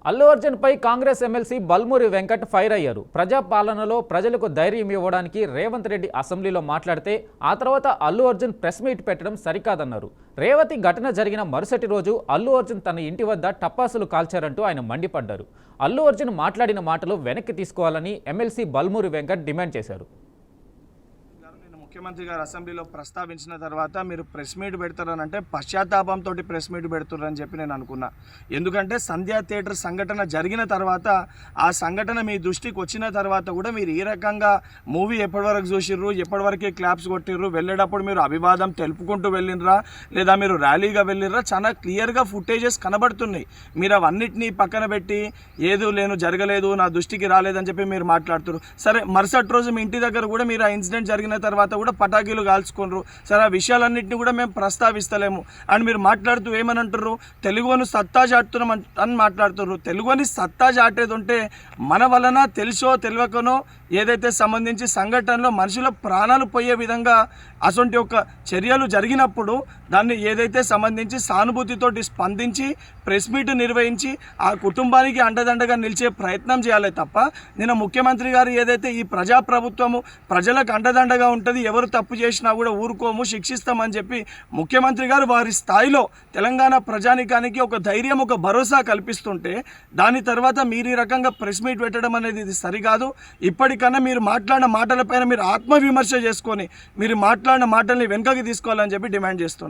అల్లు అర్జున్ పై Congress MLC Balmuri Venkat fire అయ్యారు. ప్రజాపాలనలో ప్రజలకు ధైర్యం ఇవ్వడానికి రేవంత్ రెడ్డి అసెంబ్లీలో మాట్లాడితే ఆ తర్వాత అల్లు అర్జున్ ప్రెస్ మీట్ పెట్టడం సరికాదన్నారు. రేవతి ఘటన జరిగిన మరుసటి రోజు అల్లు అర్జున్ తన ఇంటి వద్ద టపాసులు కాల్చారంటూ ఆయన మండిపడ్డారు. అల్లు అర్జున్ మాట్లాడిన మాటలు వెనక్కి తీసుకోవాలని ఎమ్మెల్సీ బల్మూరి వెంకట్ డిమాండ్ చేశారు. ముఖ్యమంత్రి గారు అసెంబ్లీలో ప్రస్తావించిన తర్వాత మీరు ప్రెస్ మీట్ పెడతారనంటే పశ్చాత్తాపంతో ప్రెస్ మీట్ పెడుతున్నారని చెప్పి నేను అనుకున్నా. ఎందుకంటే సంధ్యా థియేటర్ సంఘటన జరిగిన తర్వాత ఆ సంఘటన మీ దృష్టికి వచ్చిన తర్వాత కూడా మీరు ఈ రకంగా మూవీ ఎప్పటివరకు చూసిర్రు, ఎప్పటివరకే క్లాప్స్ కొట్టిర్రు, వెళ్ళేటప్పుడు మీరు అభివాదం తెలుపుకుంటూ వెళ్ళినరా లేదా మీరు ర్యాలీగా వెళ్ళినరా, చాలా క్లియర్గా ఫుటేజెస్ కనబడుతున్నాయి. మీరు అవన్నిటినీ పక్కన పెట్టి ఏదో జరగలేదు, నా దృష్టికి రాలేదని చెప్పి మీరు మాట్లాడుతున్నారు. సరే, మరుసటి రోజు మీ ఇంటి దగ్గర కూడా మీరు ఆ ఇన్సిడెంట్ జరిగిన తర్వాత కూడా పటాకీలు కాల్చుకున్నారు. సరే, ఆ విషయాలన్నింటినీ కూడా మేము ప్రస్తావిస్తలేము అని మీరు మాట్లాడుతూ ఏమని అంటారు, తెలుగుని సత్తా చాటుతున్నాం అని మాట్లాడుతున్నారు. తెలుగుని సత్తా చాటేది ఉంటే మన వలన తెలుసో తెలియకనో ఏదైతే సంబంధించి సంఘటనలో మనుషుల ప్రాణాలు పోయే విధంగా అటువంటి ఒక చర్యలు జరిగినప్పుడు దాన్ని ఏదైతే సంబంధించి సానుభూతితోటి స్పందించి ప్రెస్ మీట్ నిర్వహించి ఆ కుటుంబానికి అండదండగా నిలిచే ప్రయత్నం చేయాలి తప్ప నిన్న ముఖ్యమంత్రి గారు ఏదైతే ఈ ప్రజాప్రభుత్వము ప్రజలకు అండదండగా ఉంటుంది, ఎవరు తప్పు చేసినా కూడా ఊరుకోము, శిక్షిస్తామని చెప్పి ముఖ్యమంత్రి గారు వారి స్థాయిలో తెలంగాణ ప్రజానికానికి ఒక ధైర్యం, ఒక భరోసా కల్పిస్తుంటే దాని తర్వాత మీరు ఈ రకంగా ప్రెస్ మీట్ పెట్టడం అనేది ఇది సరికాదు. ఇప్పటికన్నా మీరు మాట్లాడిన మాటలపైన మీరు ఆత్మవిమర్శ చేసుకొని మీరు మాట్లాడిన మాటల్ని వెనుకకి తీసుకోవాలని చెప్పి డిమాండ్ చేస్తున్నాను.